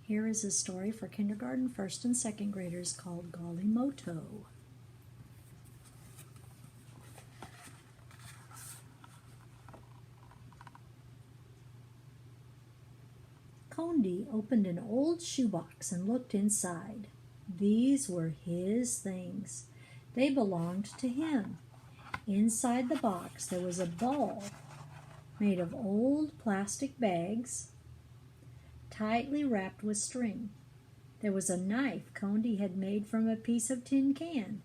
Here is a story for kindergarten, first, and second graders called Galimoto. Condi opened an old shoebox and looked inside. These were his things. They belonged to him. Inside the box there was a ball made of old plastic bags, tightly wrapped with string. There was a knife Condi had made from a piece of tin can,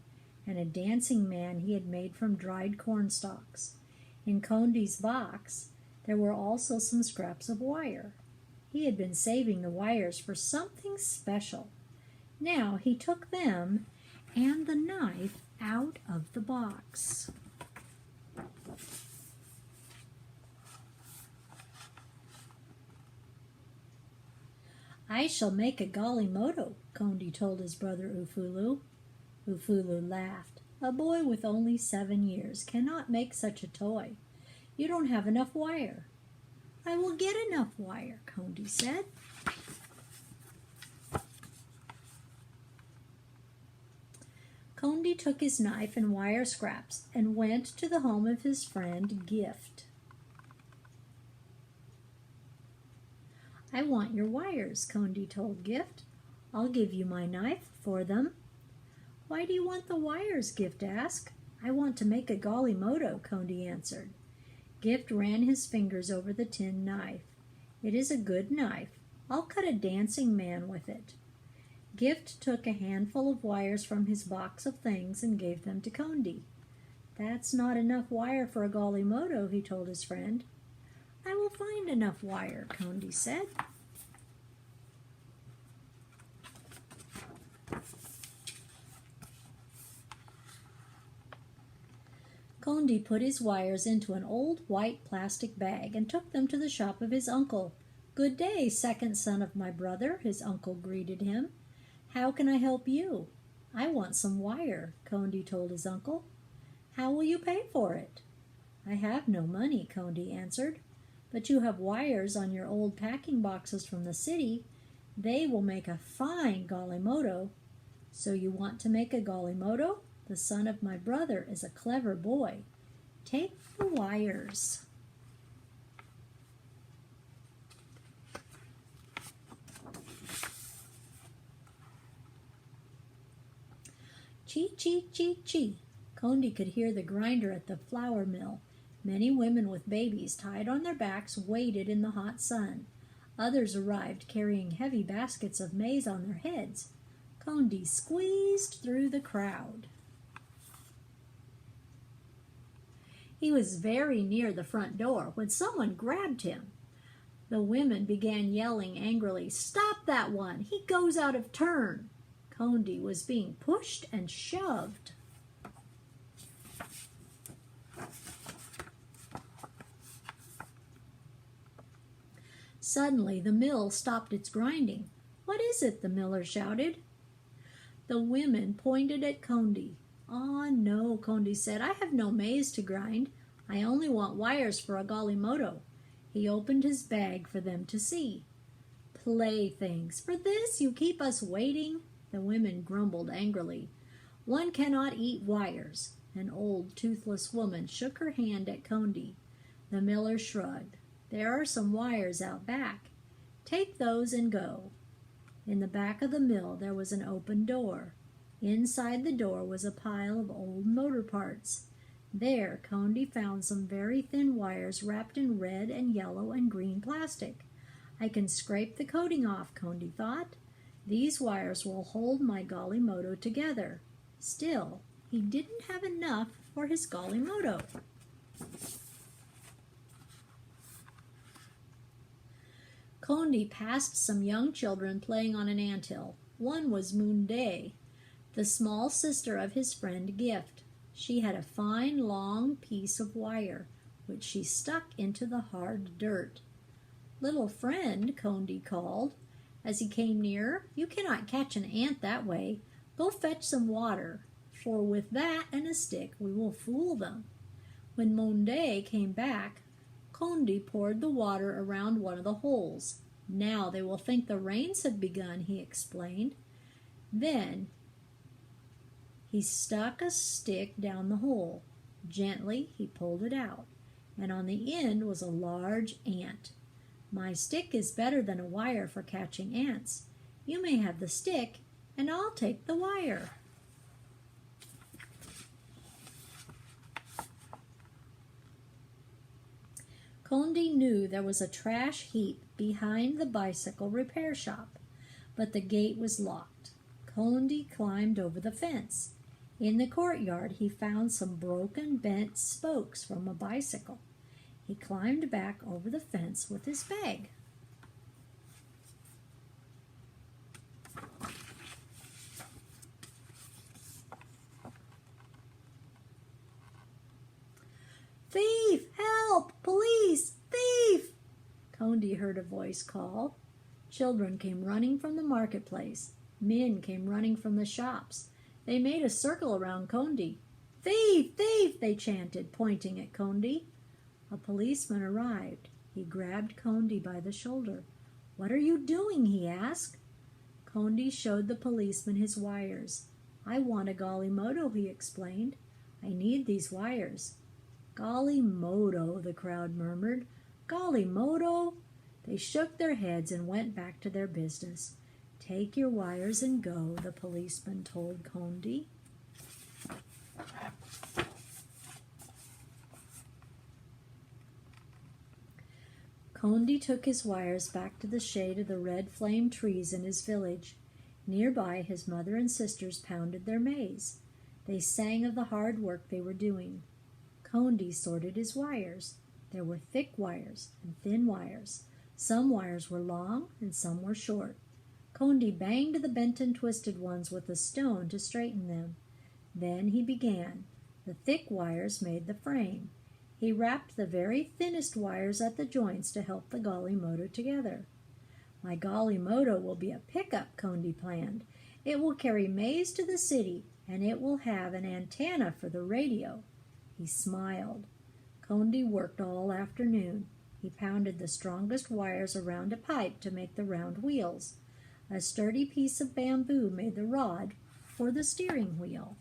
and a dancing man he had made from dried corn stalks. In Condi's box there were also some scraps of wire. He had been saving the wires for something special. Now he took them and the knife out of the box. I shall make a Galimoto, Condi told his brother Ufulu. Ufulu laughed. A boy with only 7 years cannot make such a toy. You don't have enough wire. I will get enough wire, Condi said. Condi took his knife and wire scraps and went to the home of his friend Gift. I want your wires, Condi told Gift. I'll give you my knife for them. Why do you want the wires? Gift asked. I want to make a Galimoto, Condi answered. Gift ran his fingers over the tin knife. It is a good knife. I'll cut a dancing man with it. Gift took a handful of wires from his box of things and gave them to Condi. That's not enough wire for a Galimoto, he told his friend. I will find enough wire, Condi said. Condi put his wires into an old white plastic bag and took them to the shop of his uncle. Good day, second son of my brother, his uncle greeted him. How can I help you? I want some wire, Condi told his uncle. How will you pay for it? I have no money, Condi answered. But you have wires on your old packing boxes from the city. They will make a fine Galimoto. So you want to make a Galimoto? The son of my brother is a clever boy. Take the wires. Chee, chee, chee, chee. Condi could hear the grinder at the flour mill. Many women with babies tied on their backs waited in the hot sun. Others arrived carrying heavy baskets of maize on their heads. Condi squeezed through the crowd. He was very near the front door when someone grabbed him. The women began yelling angrily, "Stop that one! He goes out of turn!" Condi was being pushed and shoved. Suddenly, the mill stopped its grinding. "What is it?" the miller shouted. The women pointed at Condi. "Ah, no," Condi said. "I have no maize to grind. I only want wires for a Galimoto." He opened his bag for them to see. "Playthings! For this you keep us waiting?" The women grumbled angrily. "One cannot eat wires." An old, toothless woman shook her hand at Condi. The miller shrugged. "There are some wires out back. Take those and go." In the back of the mill there was an open door. Inside the door was a pile of old motor parts. There Condi found some very thin wires wrapped in red and yellow and green plastic. I can scrape the coating off, Condi thought. These wires will hold my Galimoto together. Still, he didn't have enough for his Galimoto. Condi passed some young children playing on an anthill. One was Munde, the small sister of his friend Gift. She had a fine long piece of wire, which she stuck into the hard dirt. "Little friend," Condi called. As he came nearer, "You cannot catch an ant that way. Go fetch some water, for with that and a stick we will fool them." When Munde came back, Condi poured the water around one of the holes. Now they will think the rains have begun, he explained. Then he stuck a stick down the hole. Gently he pulled it out, and on the end was a large ant. My stick is better than a wire for catching ants. You may have the stick, and I'll take the wire. Condi knew there was a trash heap behind the bicycle repair shop, but the gate was locked. Condi climbed over the fence. In the courtyard, he found some broken, bent spokes from a bicycle. He climbed back over the fence with his bag. Thief! Help! Police! Thief! Condi heard a voice call. Children came running from the marketplace. Men came running from the shops. They made a circle around Condi. Thief! Thief! They chanted, pointing at Condi. A policeman arrived. He grabbed Condi by the shoulder. What are you doing? He asked. Condi showed the policeman his wires. I want a Galimoto, he explained. I need these wires. Galimoto, the crowd murmured. Galimoto? They shook their heads and went back to their business. Take your wires and go, the policeman told Condi. Condi took his wires back to the shade of the red flame trees in his village. Nearby, his mother and sisters pounded their maize. They sang of the hard work they were doing. Condi sorted his wires. There were thick wires and thin wires. Some wires were long and some were short. Condi banged the bent and twisted ones with a stone to straighten them. Then he began. The thick wires made the frame. He wrapped the very thinnest wires at the joints to help the Galimoto together. My Galimoto will be a pickup, Condi planned. It will carry maize to the city, and it will have an antenna for the radio. He smiled. Condi worked all afternoon. He pounded the strongest wires around a pipe to make the round wheels. A sturdy piece of bamboo made the rod for the steering wheel.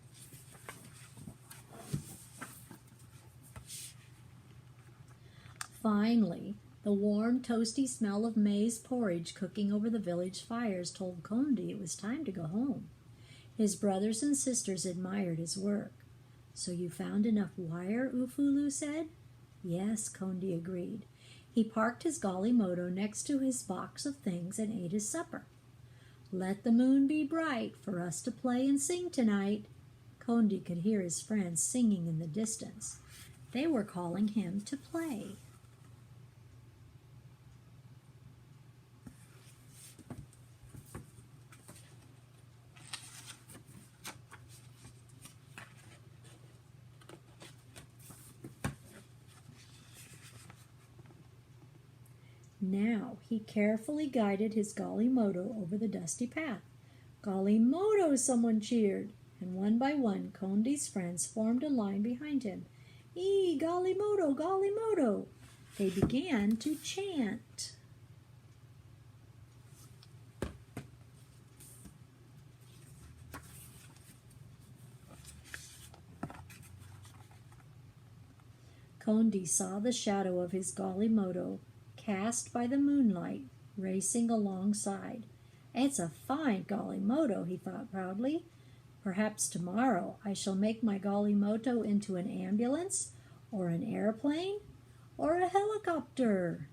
Finally, the warm, toasty smell of maize porridge cooking over the village fires told Condi it was time to go home. His brothers and sisters admired his work. So you found enough wire, Ufulu said. Yes, Condi agreed. He parked his Galimoto next to his box of things and ate his supper. Let the moon be bright for us to play and sing tonight. Condi could hear his friends singing in the distance. They were calling him to play. Now he carefully guided his Galimoto over the dusty path. Galimoto, someone cheered, and one by one Condi's friends formed a line behind him. Galimoto, Galimoto! They began to chant. Condi saw the shadow of his Galimoto cast by the moonlight, racing alongside. It's a fine Galimoto, he thought proudly. Perhaps tomorrow I shall make my Galimoto into an ambulance, or an airplane, or a helicopter.